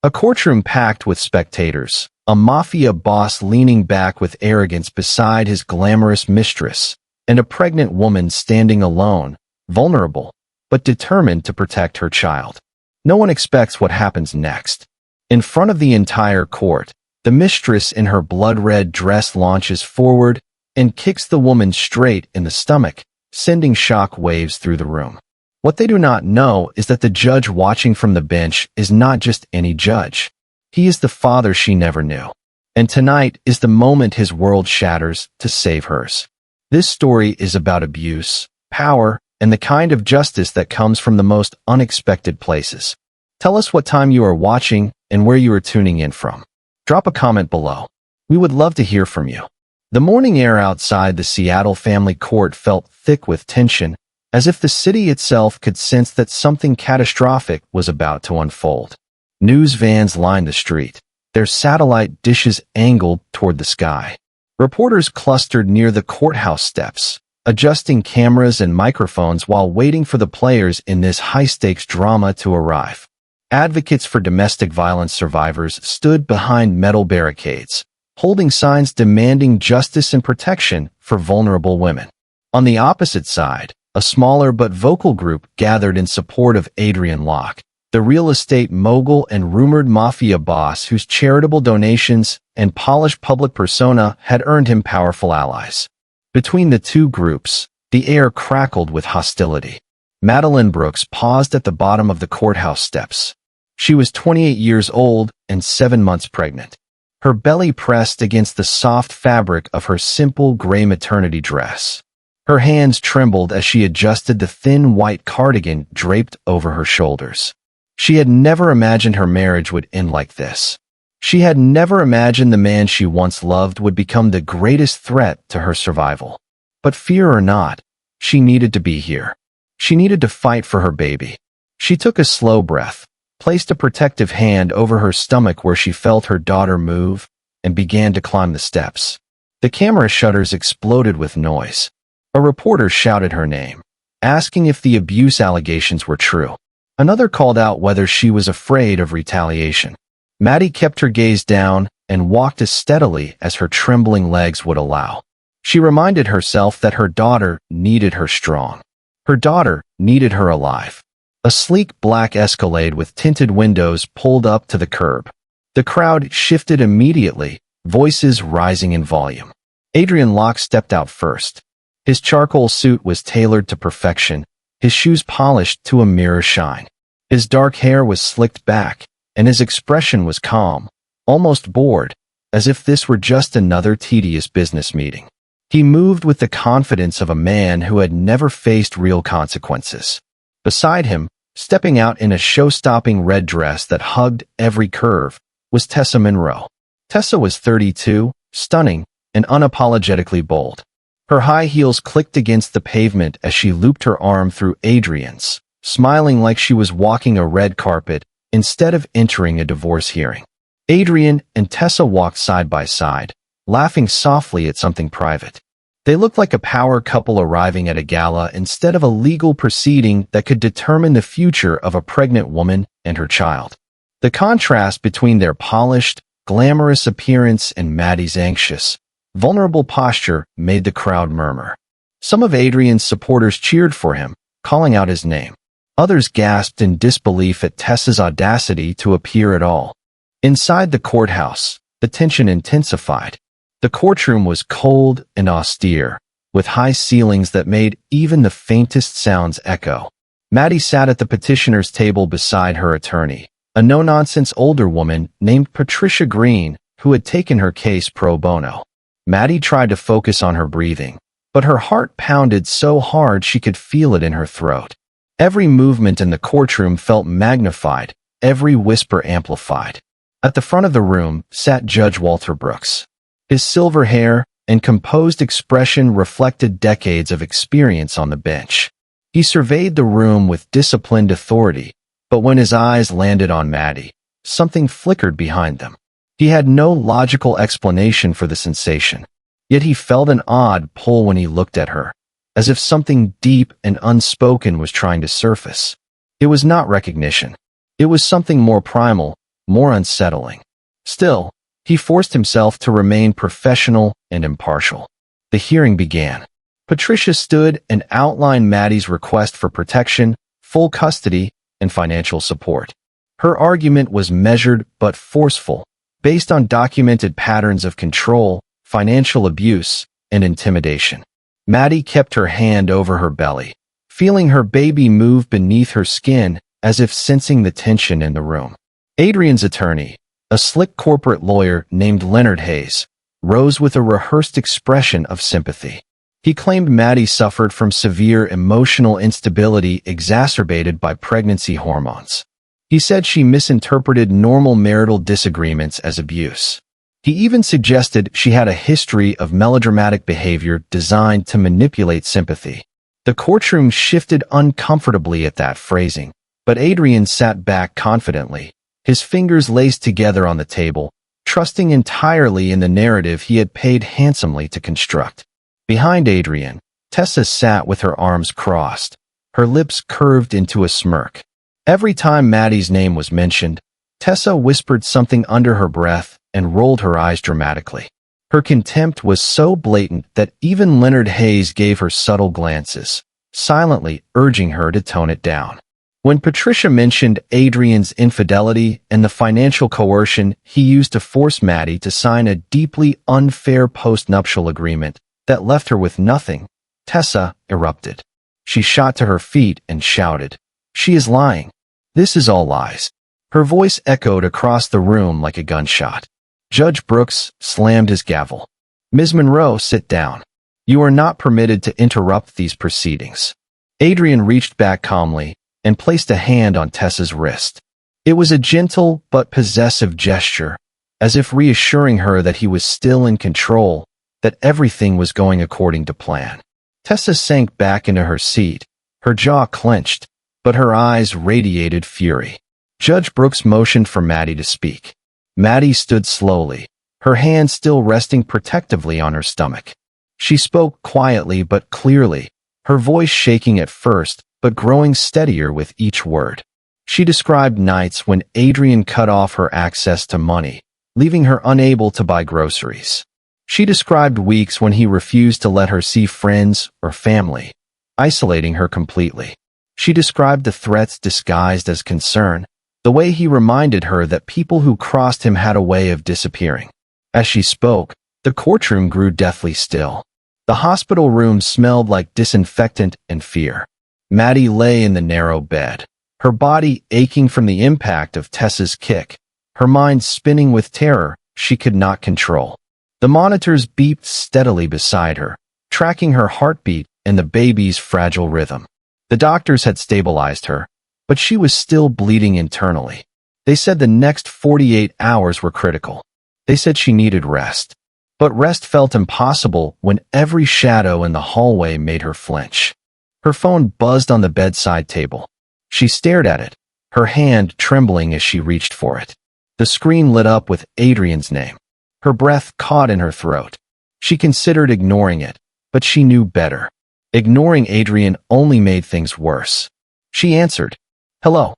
A courtroom packed with spectators, a mafia boss leaning back with arrogance beside his glamorous mistress, and a pregnant woman standing alone, vulnerable, but determined to protect her child. No one expects what happens next. In front of the entire court, the mistress in her blood-red dress launches forward and kicks the woman straight in the stomach, sending shock waves through the room. What they do not know is that the judge watching from the bench is not just any judge. He is the father she never knew. And tonight is the moment his world shatters to save hers. This story is about abuse, power, and the kind of justice that comes from the most unexpected places. Tell us what time you are watching and where you are tuning in from. Drop a comment below. We would love to hear from you. The morning air outside the Seattle family court felt thick with tension, as if the city itself could sense that something catastrophic was about to unfold. News vans lined the street, their satellite dishes angled toward the sky. Reporters clustered near the courthouse steps, adjusting cameras and microphones while waiting for the players in this high-stakes drama to arrive. Advocates for domestic violence survivors stood behind metal barricades, holding signs demanding justice and protection for vulnerable women. On the opposite side, a smaller but vocal group gathered in support of Adrian Locke, the real estate mogul and rumored mafia boss whose charitable donations and polished public persona had earned him powerful allies. Between the two groups, the air crackled with hostility. Madeline Brooks paused at the bottom of the courthouse steps. She was 28 years old and 7 months pregnant. Her belly pressed against the soft fabric of her simple gray maternity dress. Her hands trembled as she adjusted the thin white cardigan draped over her shoulders. She had never imagined her marriage would end like this. She had never imagined the man she once loved would become the greatest threat to her survival. But fear or not, she needed to be here. She needed to fight for her baby. She took a slow breath, placed a protective hand over her stomach where she felt her daughter move, and began to climb the steps. The camera shutters exploded with noise. A reporter shouted her name, asking if the abuse allegations were true. Another called out whether she was afraid of retaliation. Maddie kept her gaze down and walked as steadily as her trembling legs would allow. She reminded herself that her daughter needed her strong. Her daughter needed her alive. A sleek black Escalade with tinted windows pulled up to the curb. The crowd shifted immediately, voices rising in volume. Adrian Locke stepped out first. His charcoal suit was tailored to perfection, his shoes polished to a mirror shine. His dark hair was slicked back, and his expression was calm, almost bored, as if this were just another tedious business meeting. He moved with the confidence of a man who had never faced real consequences. Beside him, stepping out in a show-stopping red dress that hugged every curve, was Tessa Monroe. Tessa was 32, stunning, and unapologetically bold. Her high heels clicked against the pavement as she looped her arm through Adrian's, smiling like she was walking a red carpet instead of entering a divorce hearing. Adrian and Tessa walked side by side, laughing softly at something private. They looked like a power couple arriving at a gala instead of a legal proceeding that could determine the future of a pregnant woman and her child. The contrast between their polished, glamorous appearance and Maddie's anxious, vulnerable posture made the crowd murmur. Some of Adrian's supporters cheered for him, calling out his name. Others gasped in disbelief at Tessa's audacity to appear at all. Inside the courthouse, the tension intensified. The courtroom was cold and austere, with high ceilings that made even the faintest sounds echo. Maddie sat at the petitioner's table beside her attorney, a no-nonsense older woman named Patricia Green, who had taken her case pro bono. Maddie tried to focus on her breathing, but her heart pounded so hard she could feel it in her throat. Every movement in the courtroom felt magnified, every whisper amplified. At the front of the room sat Judge Walter Brooks. His silver hair and composed expression reflected decades of experience on the bench. He surveyed the room with disciplined authority, but when his eyes landed on Maddie, something flickered behind them. He had no logical explanation for the sensation, yet he felt an odd pull when he looked at her, as if something deep and unspoken was trying to surface. It was not recognition. It was something more primal, more unsettling. Still, he forced himself to remain professional and impartial. The hearing began. Patricia stood and outlined Maddie's request for protection, full custody, and financial support. Her argument was measured but forceful, based on documented patterns of control, financial abuse, and intimidation. Maddie kept her hand over her belly, feeling her baby move beneath her skin as if sensing the tension in the room. Adrian's attorney, a slick corporate lawyer named Leonard Hayes, rose with a rehearsed expression of sympathy. He claimed Maddie suffered from severe emotional instability exacerbated by pregnancy hormones. He said she misinterpreted normal marital disagreements as abuse. He even suggested she had a history of melodramatic behavior designed to manipulate sympathy. The courtroom shifted uncomfortably at that phrasing, but Adrian sat back confidently, his fingers laced together on the table, trusting entirely in the narrative he had paid handsomely to construct. Behind Adrian, Tessa sat with her arms crossed, her lips curved into a smirk. Every time Maddie's name was mentioned, Tessa whispered something under her breath and rolled her eyes dramatically. Her contempt was so blatant that even Leonard Hayes gave her subtle glances, silently urging her to tone it down. When Patricia mentioned Adrian's infidelity and the financial coercion he used to force Maddie to sign a deeply unfair post-nuptial agreement that left her with nothing, Tessa erupted. She shot to her feet and shouted, "She is lying. This is all lies." Her voice echoed across the room like a gunshot. Judge Brooks slammed his gavel. "Ms. Monroe, sit down. You are not permitted to interrupt these proceedings." Adrian reached back calmly and placed a hand on Tessa's wrist. It was a gentle but possessive gesture, as if reassuring her that he was still in control, that everything was going according to plan. Tessa sank back into her seat, her jaw clenched, but her eyes radiated fury. Judge Brooks motioned for Maddie to speak. Maddie stood slowly, her hand still resting protectively on her stomach. She spoke quietly but clearly, her voice shaking at first, but growing steadier with each word. She described nights when Adrian cut off her access to money, leaving her unable to buy groceries. She described weeks when he refused to let her see friends or family, isolating her completely. She described the threats disguised as concern, the way he reminded her that people who crossed him had a way of disappearing. As she spoke, the courtroom grew deathly still. The hospital room smelled like disinfectant and fear. Maddie lay in the narrow bed, her body aching from the impact of Tessa's kick, her mind spinning with terror she could not control. The monitors beeped steadily beside her, tracking her heartbeat and the baby's fragile rhythm. The doctors had stabilized her, but she was still bleeding internally. They said the next 48 hours were critical. They said she needed rest. But rest felt impossible when every shadow in the hallway made her flinch. Her phone buzzed on the bedside table. She stared at it, her hand trembling as she reached for it. The screen lit up with Adrian's name. Her breath caught in her throat. She considered ignoring it, but she knew better. Ignoring Adrian only made things worse. She answered, "Hello,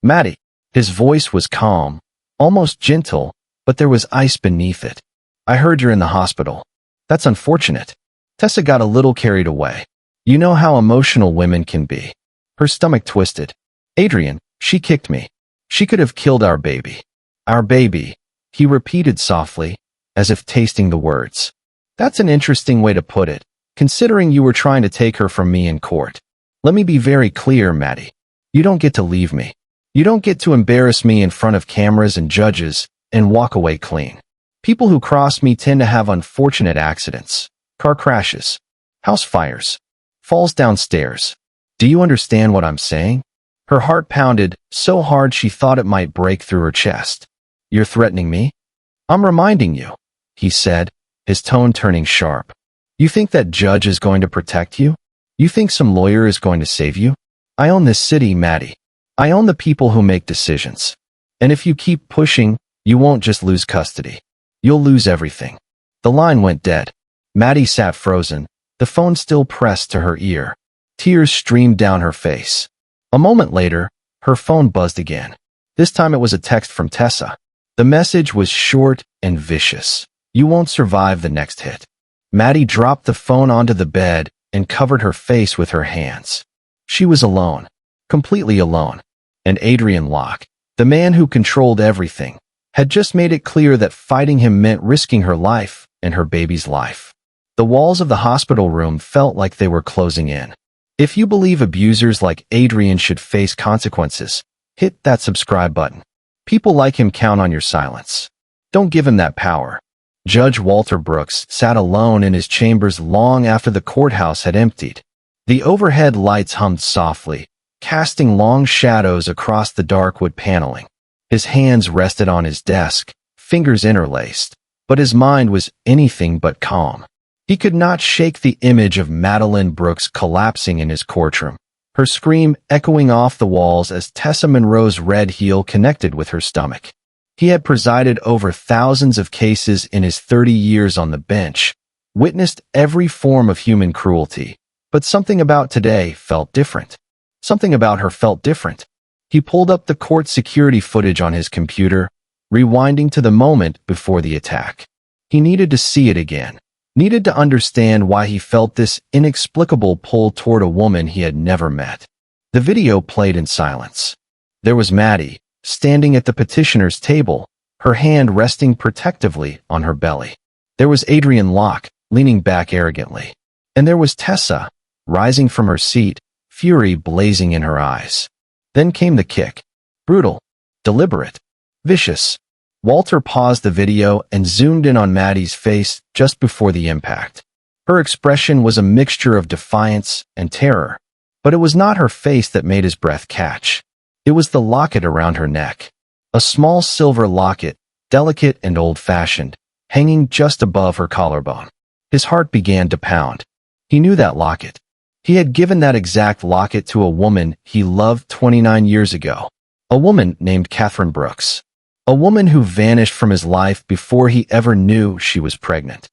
Maddie." His voice was calm, almost gentle, but there was ice beneath it. "I heard you're in the hospital. That's unfortunate." Tessa got a little carried away. You know how emotional women can be. Her stomach twisted. "Adrian, she kicked me. She could have killed our baby." "Our baby," he repeated softly, as if tasting the words. "That's an interesting way to put it, considering you were trying to take her from me in court. Let me be very clear, Maddie. You don't get to leave me. You don't get to embarrass me in front of cameras and judges and walk away clean. People who cross me tend to have unfortunate accidents, car crashes, house fires, falls downstairs. Do you understand what I'm saying?" Her heart pounded so hard she thought it might break through her chest. "You're threatening me?" "I'm reminding you," he said, his tone turning sharp. "You think that judge is going to protect you? You think some lawyer is going to save you? I own this city, Maddie. I own the people who make decisions. And if you keep pushing, you won't just lose custody. You'll lose everything." The line went dead. Maddie sat frozen, the phone still pressed to her ear. Tears streamed down her face. A moment later, her phone buzzed again. This time it was a text from Tessa. The message was short and vicious. You won't survive the next hit. Maddie dropped the phone onto the bed and covered her face with her hands. She was alone, completely alone. And Adrian Locke, the man who controlled everything, had just made it clear that fighting him meant risking her life and her baby's life. The walls of the hospital room felt like they were closing in. If you believe abusers like Adrian should face consequences, hit that subscribe button. People like him count on your silence. Don't give him that power. Judge Walter Brooks sat alone in his chambers long after the courthouse had emptied. The overhead lights hummed softly, casting long shadows across the dark wood paneling. His hands rested on his desk, fingers interlaced, but his mind was anything but calm. He could not shake the image of Madeline Brooks collapsing in his courtroom, her scream echoing off the walls as Tessa Monroe's red heel connected with her stomach. He had presided over thousands of cases in his 30 years on the bench, witnessed every form of human cruelty, but something about today felt different. Something about her felt different. He pulled up the court security footage on his computer, rewinding to the moment before the attack. He needed to see it again. Needed to understand why he felt this inexplicable pull toward a woman he had never met. The video played in silence. There was Maddie, standing at the petitioner's table, her hand resting protectively on her belly. There was Adrian Locke, leaning back arrogantly. And there was Tessa, rising from her seat, fury blazing in her eyes. Then came the kick. Brutal, deliberate, vicious. Walter paused the video and zoomed in on Maddie's face just before the impact. Her expression was a mixture of defiance and terror, but it was not her face that made his breath catch. It was the locket around her neck. A small silver locket, delicate and old-fashioned, hanging just above her collarbone. His heart began to pound. He knew that locket. He had given that exact locket to a woman he loved 29 years ago. A woman named Catherine Brooks. A woman who vanished from his life before he ever knew she was pregnant.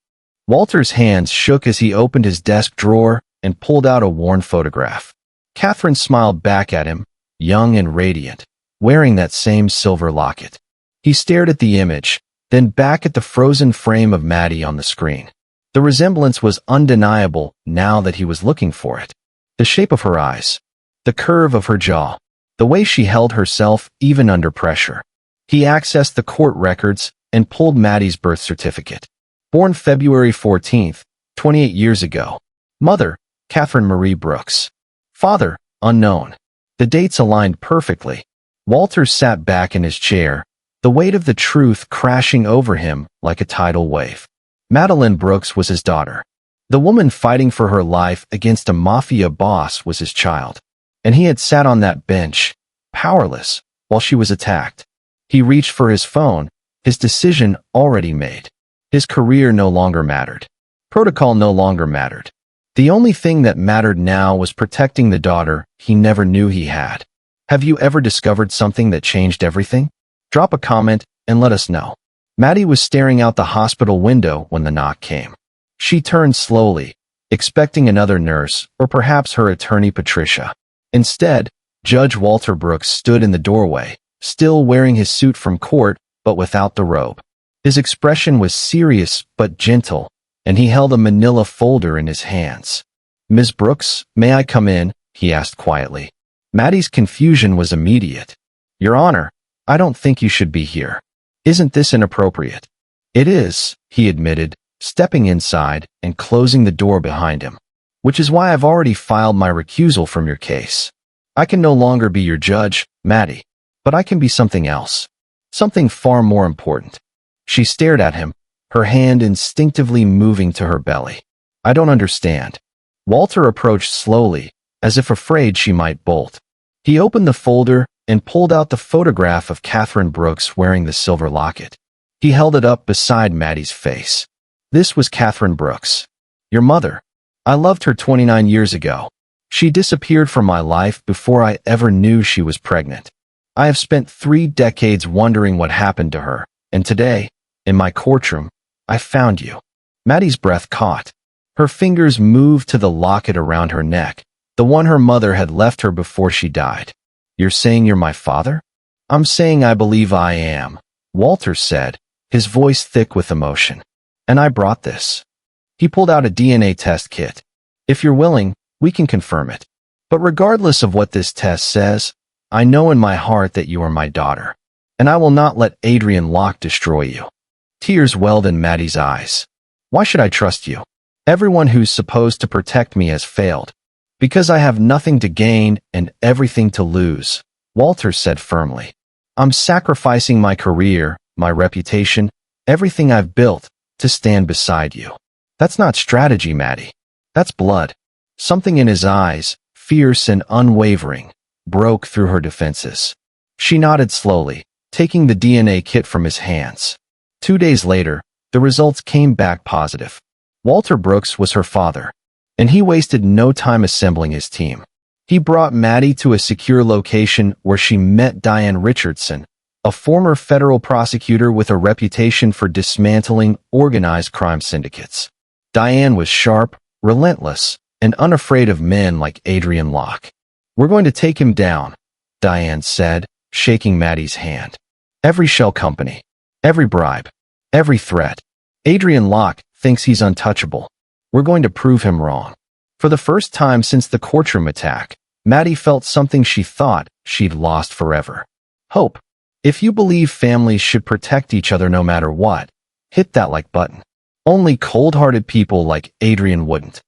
Walter's hands shook as he opened his desk drawer and pulled out a worn photograph. Catherine smiled back at him, young and radiant, wearing that same silver locket. He stared at the image, then back at the frozen frame of Maddie on the screen. The resemblance was undeniable now that he was looking for it. The shape of her eyes, the curve of her jaw, the way she held herself even under pressure. He accessed the court records and pulled Maddie's birth certificate. Born February 14th, 28 years ago. Mother, Catherine Marie Brooks. Father, unknown. The dates aligned perfectly. Walter sat back in his chair, the weight of the truth crashing over him like a tidal wave. Madeline Brooks was his daughter. The woman fighting for her life against a mafia boss was his child. And he had sat on that bench, powerless, while she was attacked. He reached for his phone, his decision already made. His career no longer mattered. Protocol no longer mattered. The only thing that mattered now was protecting the daughter he never knew he had. Have you ever discovered something that changed everything? Drop a comment and let us know. Maddie was staring out the hospital window when the knock came. She turned slowly, expecting another nurse or perhaps her attorney Patricia. Instead, Judge Walter Brooks stood in the doorway, still wearing his suit from court, but without the robe. His expression was serious but gentle, and he held a manila folder in his hands. "Ms. Brooks, may I come in?" he asked quietly. Maddie's confusion was immediate. "Your Honor, I don't think you should be here. Isn't this inappropriate?" "It is," he admitted, stepping inside and closing the door behind him. "Which is why I've already filed my recusal from your case. I can no longer be your judge, Maddie. But I can be something else. Something far more important." She stared at him, her hand instinctively moving to her belly. "I don't understand." Walter approached slowly, as if afraid she might bolt. He opened the folder and pulled out the photograph of Catherine Brooks wearing the silver locket. He held it up beside Maddie's face. "This was Catherine Brooks. Your mother. I loved her 29 years ago. She disappeared from my life before I ever knew she was pregnant. I have spent 3 decades wondering what happened to her, and today, in my courtroom, I found you." Maddie's breath caught. Her fingers moved to the locket around her neck, the one her mother had left her before she died. "You're saying you're my father?" "I'm saying I believe I am," Walter said, his voice thick with emotion. And I brought this. He pulled out a DNA test kit. If you're willing, we can confirm it. But regardless of what this test says, I know in my heart that you are my daughter. And I will not let Adrian Locke destroy you. Tears welled in Maddie's eyes. Why should I trust you? Everyone who's supposed to protect me has failed. Because I have nothing to gain and everything to lose, Walter said firmly. I'm sacrificing my career, my reputation, everything I've built, to stand beside you. That's not strategy, Maddie. That's blood. Something in his eyes, fierce and unwavering, broke through her defenses. She nodded slowly, taking the DNA kit from his hands. 2 days later, the results came back positive. Walter Brooks was her father, and he wasted no time assembling his team. He brought Maddie to a secure location where she met Diane Richardson, a former federal prosecutor with a reputation for dismantling organized crime syndicates. Diane was sharp, relentless, and unafraid of men like Adrian Locke. We're going to take him down, Diane said, shaking Maddie's hand. Every shell company, every bribe, every threat. Adrian Locke thinks he's untouchable. We're going to prove him wrong. For the first time since the Courtroom attack, Maddie felt something she thought she'd lost forever. Hope. If you believe families should protect each other no matter what, hit that like button. Only cold-hearted people like Adrian wouldn't.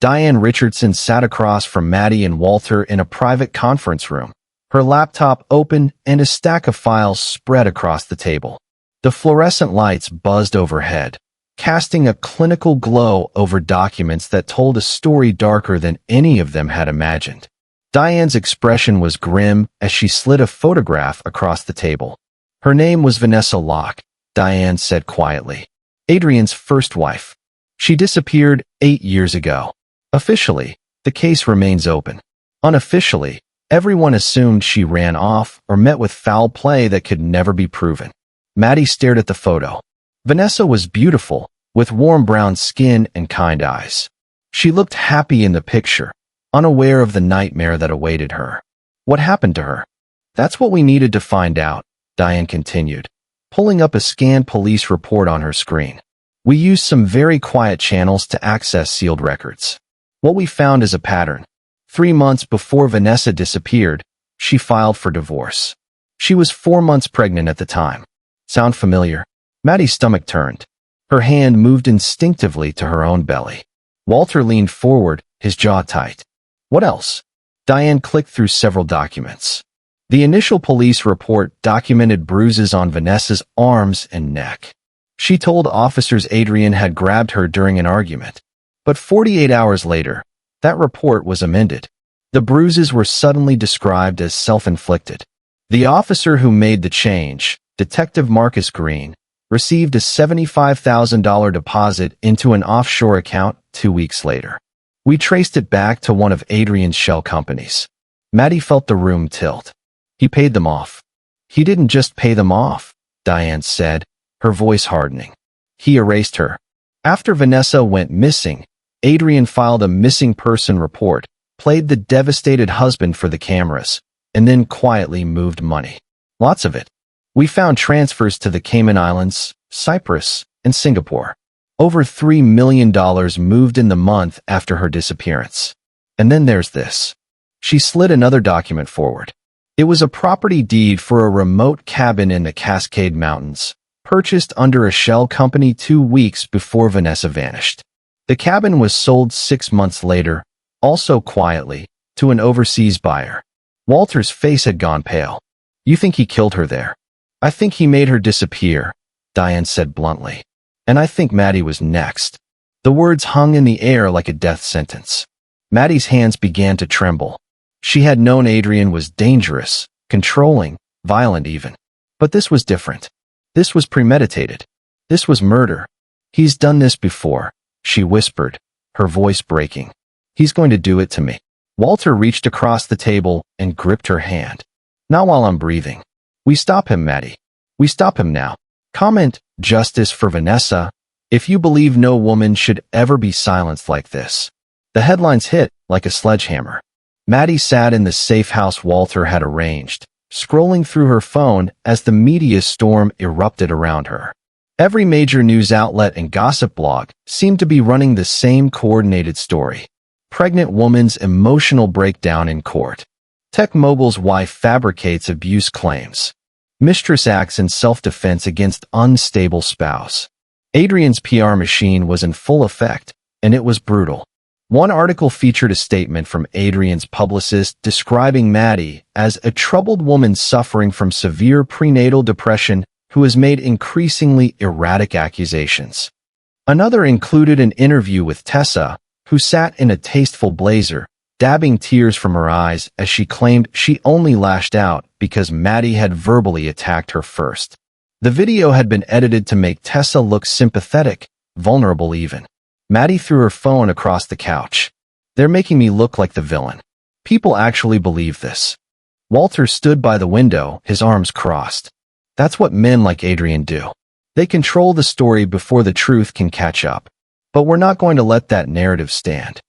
Diane Richardson sat across from Maddie and Walter in a private conference room, her laptop open and a stack of files spread across the table. The fluorescent lights buzzed overhead, casting a clinical glow over documents that told a story darker than any of them had imagined. Diane's expression was grim as she slid a photograph across the table. Her name was Vanessa Locke, Diane said quietly. Adrian's first wife. She disappeared 8 years ago. Officially, the case remains open. Unofficially, everyone assumed she ran off or met with foul play that could never be proven. Maddie stared at the photo. Vanessa was beautiful, with warm brown skin and kind eyes. She looked happy in the picture, unaware of the nightmare that awaited her. What happened to her? That's what we needed to find out, Diane continued, pulling up a scanned police report on her screen. We used some very quiet channels to access sealed records. What we found is a pattern. 3 months before Vanessa disappeared, she filed for divorce. She was 4 months pregnant at the time. Sound familiar? Maddie's stomach turned. Her hand moved instinctively to her own belly. Walter leaned forward, his jaw tight. What else? Diane clicked through several documents. The initial police report documented bruises on Vanessa's arms and neck. She told officers Adrian had grabbed her during an argument. But 48 hours later, that report was amended. The bruises were suddenly described as self-inflicted. The officer who made the change, Detective Marcus Green, received a $75,000 deposit into an offshore account 2 weeks later. We traced it back to one of Adrian's shell companies. Maddie felt the room tilt. He paid them off. He didn't just pay them off, Diane said, her voice hardening. He erased her. After Vanessa went missing, Adrian filed a missing person report, played the devastated husband for the cameras, and then quietly moved money. Lots of it. We found transfers to the Cayman Islands, Cyprus, and Singapore. Over $3 million moved in the month after her disappearance. And then there's this. She slid another document forward. It was a property deed for a remote cabin in the Cascade Mountains, purchased under a shell company 2 weeks before Vanessa vanished. The cabin was sold 6 months later, also quietly, to an overseas buyer. Walter's face had gone pale. You think he killed her there? I think he made her disappear, Diane said bluntly. And I think Maddie was next. The words hung in the air like a death sentence. Maddie's hands began to tremble. She had known Adrian was dangerous, controlling, violent even. But this was different. This was premeditated. This was murder. He's done this before, she whispered, her voice breaking. He's going to do it to me. Walter reached across the table and gripped her hand. Not while I'm breathing. We stop him, Maddie. We stop him now. Comment, justice for Vanessa, if you believe no woman should ever be silenced like this. The headlines hit like a sledgehammer. Maddie sat in the safe house Walter had arranged, scrolling through her phone as the media storm erupted around her. Every major news outlet and gossip blog seemed to be running the same coordinated story. Pregnant woman's emotional breakdown in court. Tech mogul's wife fabricates abuse claims. Mistress acts in self-defense against unstable spouse. Adrian's PR machine was in full effect, and it was brutal. One article featured a statement from Adrian's publicist describing Maddie as a troubled woman suffering from severe prenatal depression who has made increasingly erratic accusations. Another included an interview with Tessa, who sat in a tasteful blazer, dabbing tears from her eyes as she claimed she only lashed out because Maddie had verbally attacked her first. The video had been edited to make Tessa look sympathetic, vulnerable even. Maddie threw her phone across the couch. They're making me look like the villain. People actually believe this. Walter stood by the window, his arms crossed. That's what men like Adrian do. They control the story before the truth can catch up. But we're not going to let that narrative stand.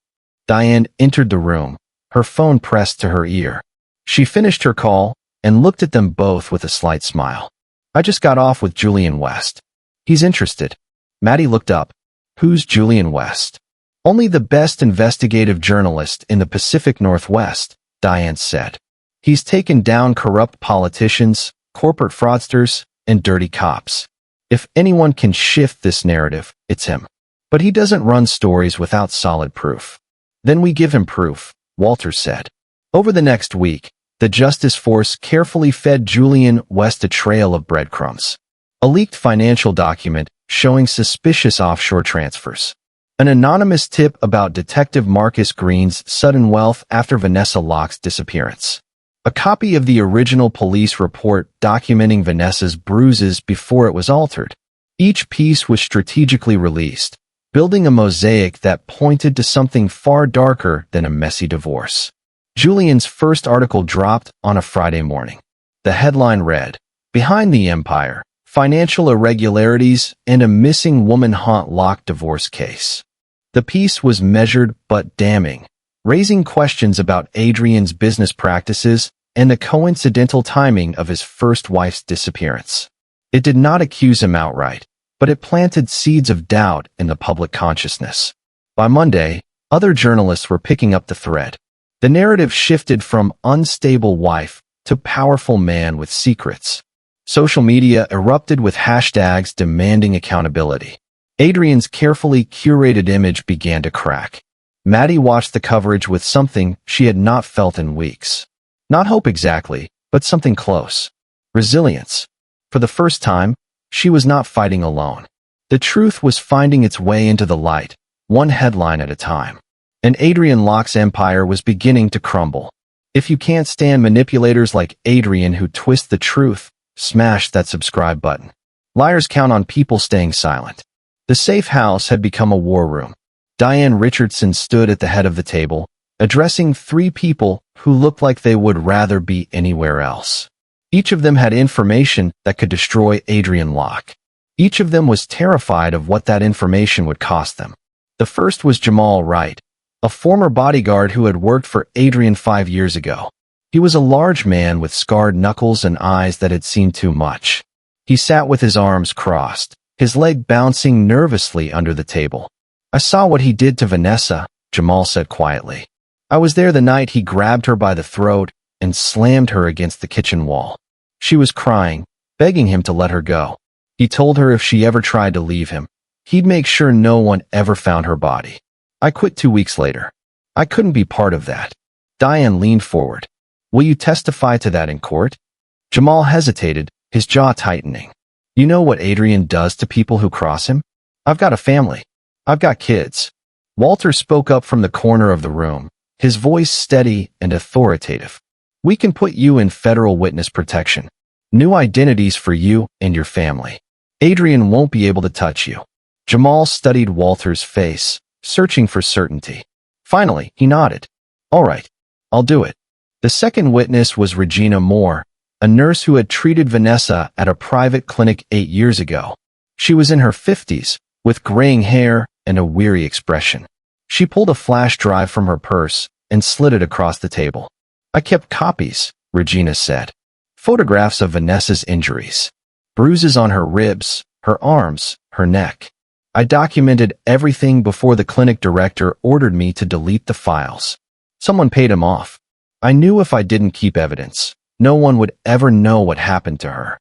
Diane entered the room, her phone pressed to her ear. She finished her call and looked at them both with a slight smile. I just got off with Julian West. He's interested. Maddie looked up. Who's Julian West? Only the best investigative journalist in the Pacific Northwest, Diane said. He's taken down corrupt politicians, corporate fraudsters, and dirty cops. If anyone can shift this narrative, it's him. But he doesn't run stories without solid proof. Then we give him proof, Walter said. Over the next week, the Justice Force carefully fed Julian West a trail of breadcrumbs. A leaked financial document showing suspicious offshore transfers. An anonymous tip about Detective Marcus Green's sudden wealth after Vanessa Locke's disappearance. A copy of the original police report documenting Vanessa's bruises before it was altered. Each piece was strategically released, building a mosaic that pointed to something far darker than a messy divorce. Julian's first article dropped on a Friday morning. The headline read, "Behind the Empire, Financial Irregularities and a Missing Woman Haunt Locke Divorce Case." The piece was measured but damning, raising questions about Adrian's business practices and the coincidental timing of his first wife's disappearance. It did not accuse him outright, but it planted seeds of doubt in the public consciousness. By Monday, other journalists were picking up the thread. The narrative shifted from unstable wife to powerful man with secrets. Social media erupted with hashtags demanding accountability. Adrian's carefully curated image began to crack. Maddie watched the coverage with something she had not felt in weeks. Not hope exactly, but something close. Resilience. For the first time, she was not fighting alone. The truth was finding its way into the light, one headline at a time. And Adrian Locke's empire was beginning to crumble. If you can't stand manipulators like Adrian who twist the truth, smash that subscribe button. Liars count on people staying silent. The safe house had become a war room. Diane Richardson stood at the head of the table, addressing three people who looked like they would rather be anywhere else. Each of them had information that could destroy Adrian Locke. Each of them was terrified of what that information would cost them. The first was Jamal Wright, a former bodyguard who had worked for Adrian 5 years ago. He was a large man with scarred knuckles and eyes that had seen too much. He sat with his arms crossed, his leg bouncing nervously under the table. "I saw what he did to Vanessa," Jamal said quietly. "I was there the night he grabbed her by the throat and slammed her against the kitchen wall. She was crying, begging him to let her go. He told her if she ever tried to leave him, he'd make sure no one ever found her body. I quit 2 weeks later. I couldn't be part of that." Diane leaned forward. "Will you testify to that in court?" Jamal hesitated, his jaw tightening. "You know what Adrian does to people who cross him? I've got a family. I've got kids." Walter spoke up from the corner of the room, his voice steady and authoritative. "We can put you in federal witness protection. New identities for you and your family. Adrian won't be able to touch you." Jamal studied Walter's face, searching for certainty. Finally, he nodded. "All right, I'll do it." The second witness was Regina Moore, a nurse who had treated Vanessa at a private clinic 8 years ago. She was in her 50s, with graying hair and a weary expression. She pulled a flash drive from her purse and slid it across the table. "I kept copies," Regina said. Photographs of Vanessa's injuries. Bruises on her ribs, her arms, her neck. I documented everything before the clinic director ordered me to delete the files. Someone paid him off. I knew if I didn't keep evidence, no one would ever know what happened to her.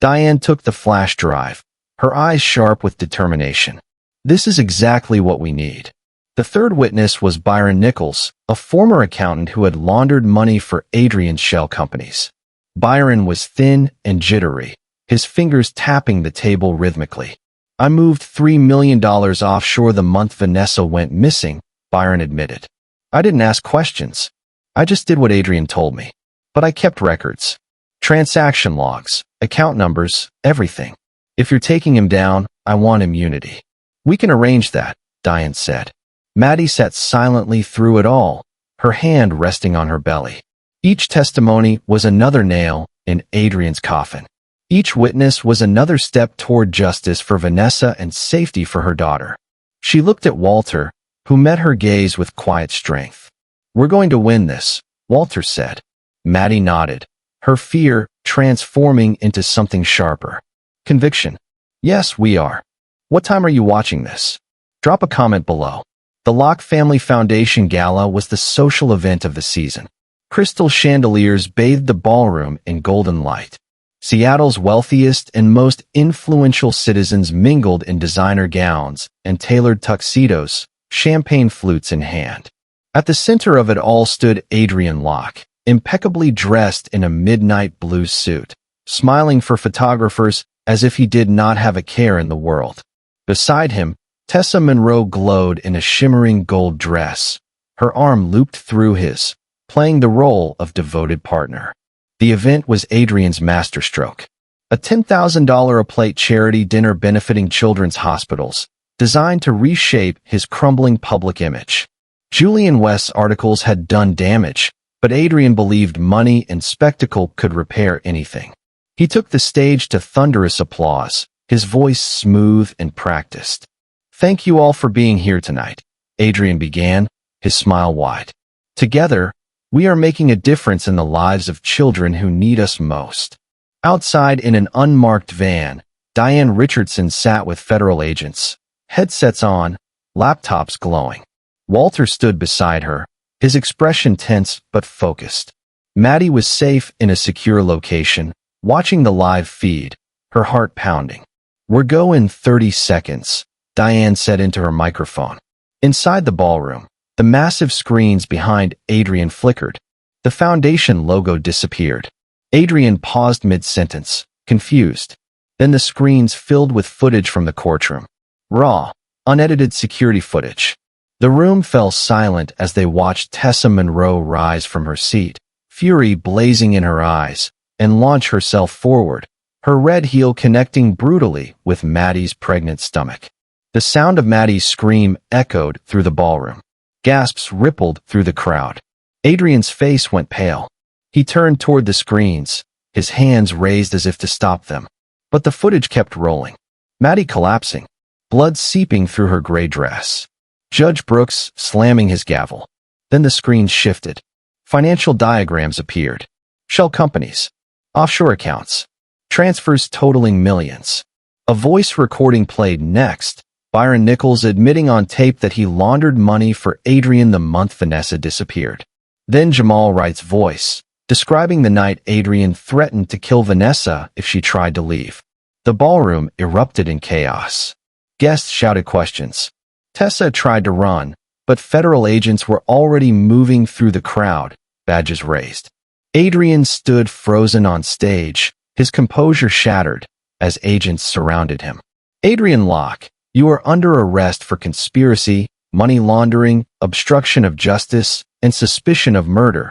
Diane took the flash drive, her eyes sharp with determination. This is exactly what we need. The third witness was Byron Nichols, a former accountant who had laundered money for Adrian's shell companies. Byron was thin and jittery, his fingers tapping the table rhythmically. I moved $3 million offshore the month Vanessa went missing, Byron admitted. I didn't ask questions. I just did what Adrian told me. But I kept records. Transaction logs, account numbers, everything. If you're taking him down, I want immunity. We can arrange that, Diane said. Maddie sat silently through it all, her hand resting on her belly. Each testimony was another nail in Adrian's coffin. Each witness was another step toward justice for Vanessa and safety for her daughter. She looked at Walter, who met her gaze with quiet strength. We're going to win this, Walter said. Maddie nodded, her fear transforming into something sharper. Conviction. Yes, we are. What time are you watching this? Drop a comment below. The Locke Family Foundation Gala was the social event of the season. Crystal chandeliers bathed the ballroom in golden light. Seattle's wealthiest and most influential citizens mingled in designer gowns and tailored tuxedos, champagne flutes in hand. At the center of it all stood Adrian Locke, impeccably dressed in a midnight blue suit, smiling for photographers as if he did not have a care in the world. Beside him, Tessa Monroe glowed in a shimmering gold dress, her arm looped through his, playing the role of devoted partner. The event was Adrian's masterstroke, a $10,000 a plate charity dinner benefiting children's hospitals, designed to reshape his crumbling public image. Julian West's articles had done damage, but Adrian believed money and spectacle could repair anything. He took the stage to thunderous applause, his voice smooth and practiced. Thank you all for being here tonight, Adrian began, his smile wide. Together, we are making a difference in the lives of children who need us most. Outside in an unmarked van, Diane Richardson sat with federal agents, headsets on, laptops glowing. Walter stood beside her, his expression tense but focused. Maddie was safe in a secure location, watching the live feed, her heart pounding. We're go in 30 seconds, Diane said into her microphone. Inside the ballroom, the massive screens behind Adrian flickered. The foundation logo disappeared. Adrian paused mid-sentence, confused. Then the screens filled with footage from the courtroom. Raw, unedited security footage. The room fell silent as they watched Tessa Monroe rise from her seat, fury blazing in her eyes, and launch herself forward, her red heel connecting brutally with Maddie's pregnant stomach. The sound of Maddie's scream echoed through the ballroom. Gasps rippled through the crowd. Adrian's face went pale. He turned toward the screens, his hands raised as if to stop them. But the footage kept rolling. Maddie collapsing, blood seeping through her gray dress. Judge Brooks slamming his gavel. Then the screens shifted. Financial diagrams appeared. Shell companies. Offshore accounts. Transfers totaling millions. A voice recording played next. Byron Nichols admitting on tape that he laundered money for Adrian the month Vanessa disappeared. Then Jamal Wright's voice, describing the night Adrian threatened to kill Vanessa if she tried to leave. The ballroom erupted in chaos. Guests shouted questions. Tessa tried to run, but federal agents were already moving through the crowd, badges raised. Adrian stood frozen on stage, his composure shattered, as agents surrounded him. Adrian Locke, you are under arrest for conspiracy, money laundering, obstruction of justice, and suspicion of murder,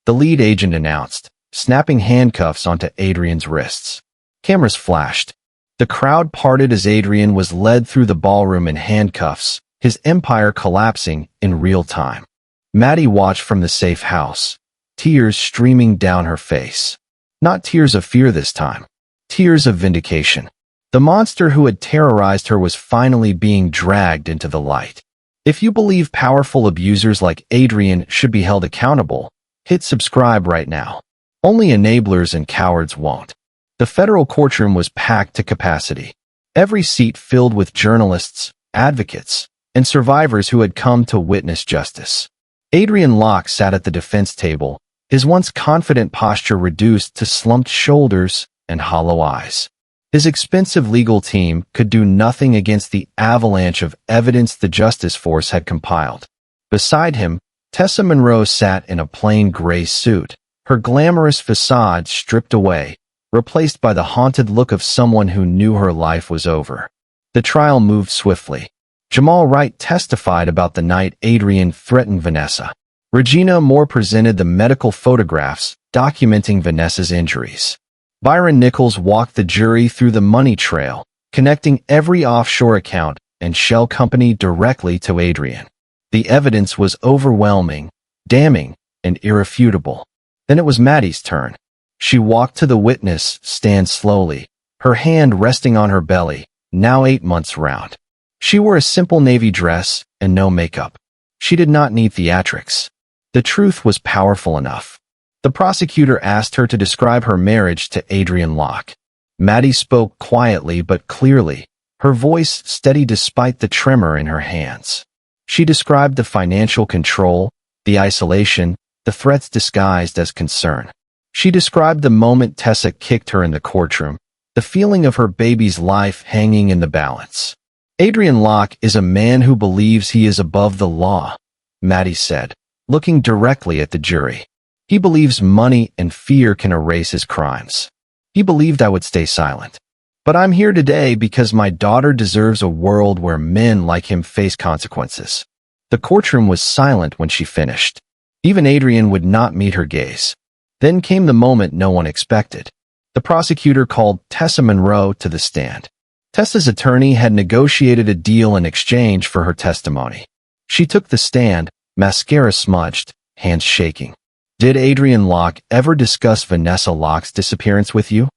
the lead agent announced, snapping handcuffs onto Adrian's wrists. Cameras flashed. The crowd parted as Adrian was led through the ballroom in handcuffs, his empire collapsing in real time. Maddie watched from the safe house, tears streaming down her face. Not tears of fear this time. Tears of vindication. The monster who had terrorized her was finally being dragged into the light. If you believe powerful abusers like Adrian should be held accountable, hit subscribe right now. Only enablers and cowards won't. The federal courtroom was packed to capacity. Every seat filled with journalists, advocates, and survivors who had come to witness justice. Adrian Locke sat at the defense table, his once confident posture reduced to slumped shoulders and hollow eyes. His expensive legal team could do nothing against the avalanche of evidence the justice force had compiled. Beside him, Tessa Monroe sat in a plain gray suit, her glamorous facade stripped away, replaced by the haunted look of someone who knew her life was over. The trial moved swiftly. Jamal Wright testified about the night Adrian threatened Vanessa. Regina Moore presented the medical photographs documenting Vanessa's injuries. Byron Nichols walked the jury through the money trail, connecting every offshore account and shell company directly to Adrian. The evidence was overwhelming, damning, and irrefutable. Then it was Maddie's turn. She walked to the witness stand slowly, her hand resting on her belly, now 8 months round. She wore a simple navy dress and no makeup. She did not need theatrics. The truth was powerful enough. The prosecutor asked her to describe her marriage to Adrian Locke. Maddie spoke quietly but clearly, her voice steady despite the tremor in her hands. She described the financial control, the isolation, the threats disguised as concern. She described the moment Tessa kicked her in the courtroom, the feeling of her baby's life hanging in the balance. Adrian Locke is a man who believes he is above the law, Maddie said, looking directly at the jury. He believes money and fear can erase his crimes. He believed I would stay silent. But I'm here today because my daughter deserves a world where men like him face consequences. The courtroom was silent when she finished. Even Adrian would not meet her gaze. Then came the moment no one expected. The prosecutor called Tessa Monroe to the stand. Tessa's attorney had negotiated a deal in exchange for her testimony. She took the stand, mascara smudged, hands shaking. Did Adrian Locke ever discuss Vanessa Locke's disappearance with you?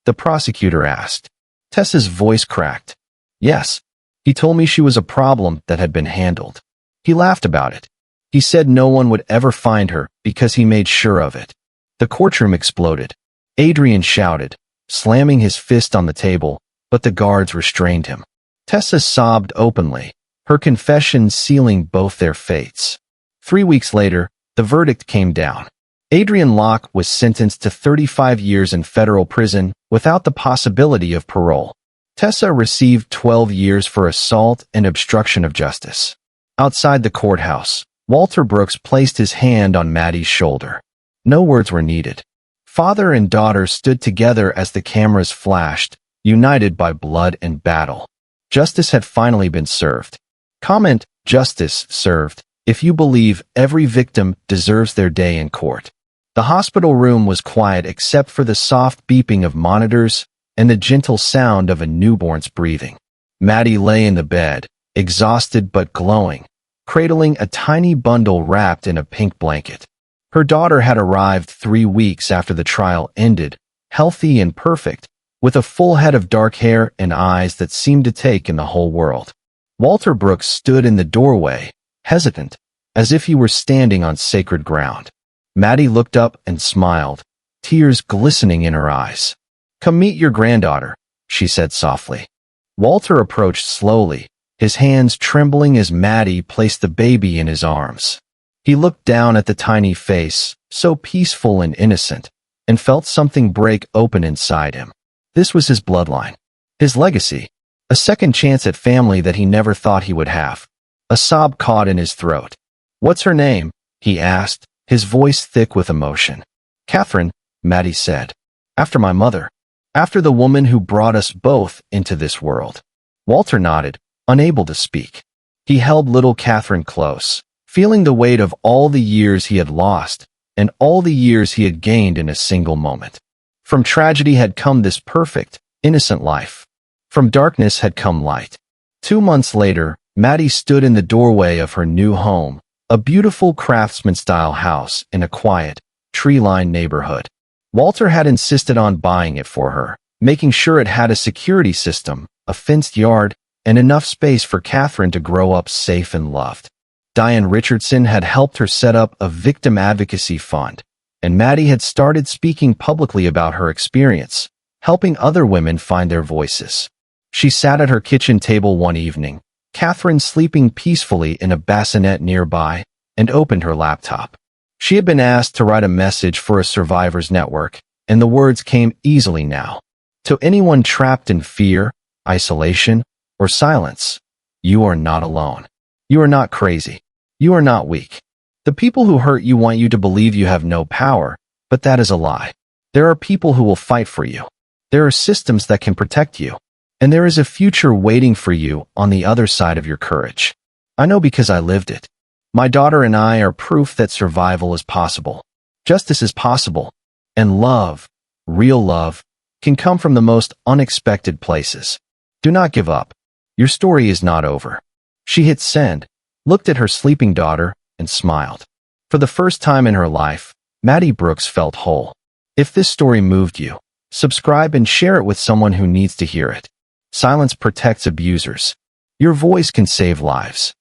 The prosecutor asked. Tessa's voice cracked. Yes. He told me she was a problem that had been handled. He laughed about it. He said no one would ever find her because he made sure of it. The courtroom exploded. Adrian shouted, slamming his fist on the table, but the guards restrained him. Tessa sobbed openly, her confession sealing both their fates. 3 weeks later, the verdict came down. Adrian Locke was sentenced to 35 years in federal prison without the possibility of parole. Tessa received 12 years for assault and obstruction of justice. Outside the courthouse, Walter Brooks placed his hand on Maddie's shoulder. No words were needed. Father and daughter stood together as the cameras flashed, united by blood and battle. Justice had finally been served. Comment, justice served, if you believe every victim deserves their day in court. The hospital room was quiet except for the soft beeping of monitors and the gentle sound of a newborn's breathing. Maddie lay in the bed, exhausted but glowing, cradling a tiny bundle wrapped in a pink blanket. Her daughter had arrived 3 weeks after the trial ended, healthy and perfect, with a full head of dark hair and eyes that seemed to take in the whole world. Walter Brooks stood in the doorway, hesitant, as if he were standing on sacred ground. Maddie looked up and smiled, tears glistening in her eyes. "Come meet your granddaughter," she said softly. Walter approached slowly, his hands trembling as Maddie placed the baby in his arms. He looked down at the tiny face, so peaceful and innocent, and felt something break open inside him. This was his bloodline, his legacy, a second chance at family that he never thought he would have. A sob caught in his throat. "What's her name?" he asked, his voice thick with emotion. "Catherine," Maddie said. "After my mother. After the woman who brought us both into this world." Walter nodded, unable to speak. He held little Catherine close, feeling the weight of all the years he had lost and all the years he had gained in a single moment. From tragedy had come this perfect, innocent life. From darkness had come light. 2 months later, Maddie stood in the doorway of her new home, a beautiful craftsman-style house in a quiet, tree-lined neighborhood. Walter had insisted on buying it for her, making sure it had a security system, a fenced yard, and enough space for Catherine to grow up safe and loved. Diane Richardson had helped her set up a victim advocacy fund, and Maddie had started speaking publicly about her experience, helping other women find their voices. She sat at her kitchen table one evening, Catherine sleeping peacefully in a bassinet nearby, and opened her laptop. She had been asked to write a message for a survivors network, and the words came easily now. To anyone trapped in fear, isolation, or silence, you are not alone. You are not crazy. You are not weak. The people who hurt you want you to believe you have no power, but that is a lie. There are people who will fight for you. There are systems that can protect you. And there is a future waiting for you on the other side of your courage. I know because I lived it. My daughter and I are proof that survival is possible. Justice is possible. And love, real love, can come from the most unexpected places. Do not give up. Your story is not over. She hit send, looked at her sleeping daughter, and smiled. For the first time in her life, Maddie Brooks felt whole. If this story moved you, subscribe and share it with someone who needs to hear it. Silence protects abusers. Your voice can save lives.